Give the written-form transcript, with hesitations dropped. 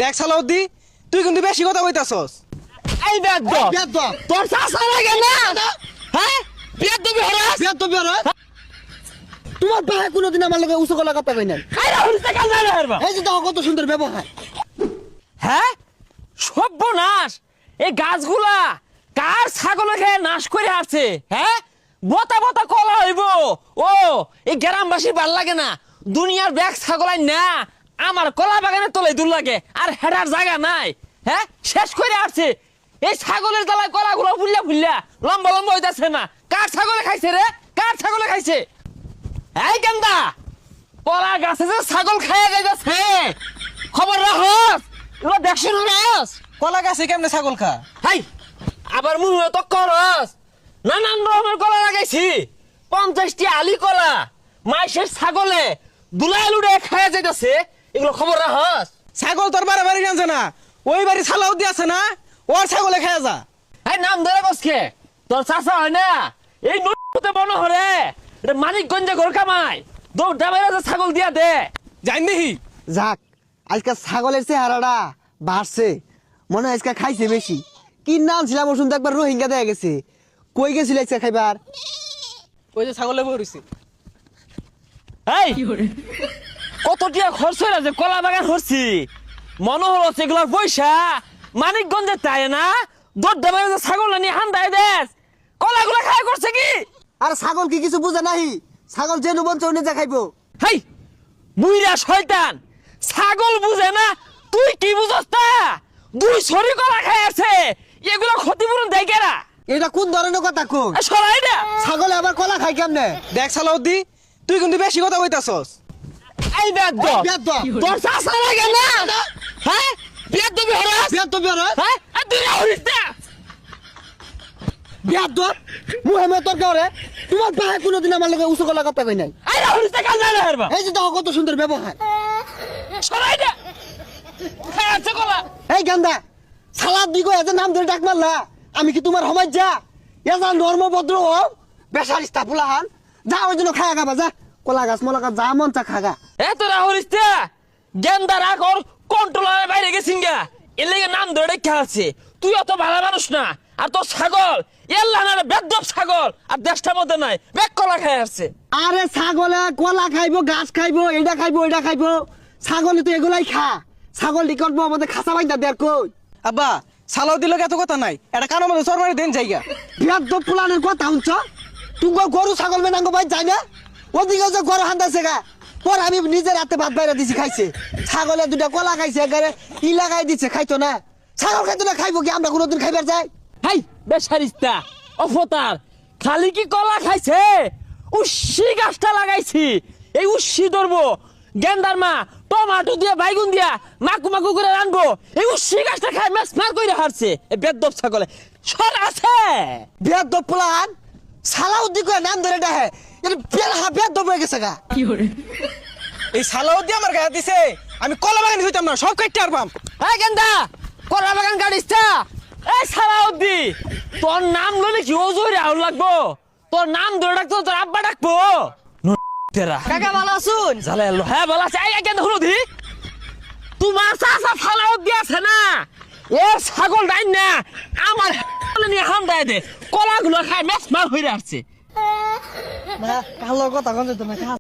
দেখ সালাউদ্দি, তুই কিন্তু বেশি কথা কইতাছস। এই বেদ তোর চাচা লাগে না হ্যাঁ বেদ দিবি হরাস তোমার ভাই কোনোদিন আমার লগে উঁচু গলা কথা কই নাই। আরে হরিতে কাল না হারবা এই যে দেখো কত সুন্দর ব্যবহার। হ্যাঁ সর্বনাশ, এই গাছগুলা কার ছাগলে খেয়ে নাশ করে আছে? হ্যাঁ বতা বতা কলা হইব। ও এই গ্রামবাসী ভাল লাগে না, দুনিয়ার ব্যাগ ছাগলাই না আমার কলা বাগানে তলে দূর লাগে, আর হেডার জায়গা নাই। হ্যাঁ শেষ করে আসছে এই ছাগলের তলায় কলাগুলো ফুললা ফুললা লম্বা লম্বা হইতাছে না। কার ছাগলে খাইছে রে? কার ছাগলে খাইছে? এই গেন্দা, কলা গাছে যে ছাগল খাইয়া যাইতাছে, খবর রাখস, এগুলো দেখছো না রাস? কলা গাছে কেমনে ছাগল খা? হাই আবার মুহে তো করস, নানান রকমের কলা লাগাইছি, 50টি আলি কলা মাইশের ছাগলে দুলাই লুড়ে খাইয়া যাইতাছে, এগুলো খবর রাখস? ছাগল তোর বাড়ি জানছে না, ওই বাড়ি সালাউদ্দি আছে না, ওর ছাগলে খেয়ে যা। এই নাম ধরে বসকে তোর চাচা হয় না, এই নতে বন হরে এটা মানিকগঞ্জে ঘর কামাই, দৌড়টা বাইরে ছাগল দিয়া দে। জান দেখি যাক, আজকে ছাগলের চেহারাটা বাড়ছে, মনে হয় আজকে খাইছে বেশি। কি নাম ছিলাম ওর শুনতে একবার রোহিঙ্গা দেখা গেছে। কই গেছিল আজকে খাইবার? ওই যে ছাগলে বইছি। এই কত টিয়া খরচ হয়ে আছে কলা বাগান হচ্ছি, মনে হলো সেগুলোর পয়সা মানিকগঞ্জে তাই না, দৌড়টা বাইরে ছাগল নিয়ে হান্দায় দেশ কলাগুলো খাই করছে কি? আর ছাগল কি কিছু বুঝে নাই? ছাগল যে নুবন চৌনে যা খাইবো। হেই বুইরা শয়তান, ছাগল বুঝে না, তুই কি বুঝস তা? দুই ছড়ি কলা খাই আছে, এগুলো ক্ষতিপূরণ দেয় কেরা? এটা কোন ধরনের কথা কোন? সরাই না। ছাগলে আবার কলা খাই কেমনে? দেখ সালাউদ্দি, তুই কিন্তু বেশি কথা কইতাছস। এই বেদ তোর চাচা লাগে না হ্যাঁ বেদ দিবি হরাস হ্যাঁ আর তুই হরিস না। মুহেমে তোর করে তোমার ভাই কোনোদিন আমার লগে উঁচু গলা কথা কই নাই। আরে হরিস না কাল না হারবা এই যে দেখো কত সুন্দর ব্যবহার। সরাই না। খাই আছে কলা। এই গান্দা, সালাদ দিগো এত নাম ধরে ডাক মারলা, আমি কি তোমার সমাজ যা? এজা নর্ম ভদ্র হও, বেসারিস্তা ফুলাহান যা, ওই জন্য খায়া খাবা যা, কলা গাছ মলা গাছ যা মন চা খাগা। এ তোরা হরিস না, গেন্দা রাখ ওর কন্ট্রোলারের বাইরে গেছিন গা, এর লেগে নাম ধরে দেখা আছে। তুই অত ভালো মানুষ না, আর তোর ছাগল এল্লা না বেদব ছাগল, আর দেশটার মধ্যে নাই বেক কলা খাই আসছে। আরে ছাগলে কলা খাইবো, গাছ খাইবো, এটা খাইবো, এটা খাইবো, ছাগলে তো এগুলাই খা। ছাগল দি করবো আমাদের খাসা বাইন্দা দেয়ার কই? আব্বা, সালাউদ্দি লোক এত কথা নাই, এটা কারো মধ্যে সরমারি দেন জায়গা। বিয়াদ্দ পুলানের কথা শুনছ? তুমি গরু ছাগল মেনাঙ্গ বাই যায় না? ওদিকে যে গরু হান্দাছে গা, পর আমি নিজের হাতে ভাত বাইরে দিছি খাইছে। ছাগলে দুটা কলা খাইছে, এগারে ই লাগাই দিচ্ছে, খাইতো না। ছাগল খাইতো না, খাইবো কি? আমরা কোনোদিন খাইবার যাই? হাই বেসারিস্তা অফতার, খালি কি কলা খাইছে? উস্সি গাছটা লাগাইছি, এই উস্সি ধরবো, গেন্দার মা টমাটো দিয়ে বাইগুন দিয়া মাকু মাকু করে রানবো, এই উস্সি গাছটা খাই মেস মার করে হারছে এই বেদব ছাগলে। সর আছে বিয়াদ্দ পুলান সালাউদ্দি করে নাম ধরে ডাহে, এটা বেলহা বিয়াদ্দ হয়ে গেছে গা। এই সালাউদ্দি আমার গায়ে দিছে, আমি কলা বাগান হইতাম না, সব কাটতে পারবাম। এই গেন্দা কলা বাগান গাড়িসটা। এই সালাউদ্দি, তোর নাম লইলে কি ওজোরে আউল লাগবো? তোর নাম ধরে ডাকতো তোর আব্বা ডাকবো তেরা। কাকা ভালো আছুন? জালে এলো হ্যাঁ বলা আছে। এই গেন্দা হলুদি, তোমার চাচা সালাউদ্দি আছে না, এ ছাগল ডাইন না আমার নিয়ে হাম দেয় দে, কলাগুলো খায় মেস মার হইরে আসছে। কালো কথা কোন তুমি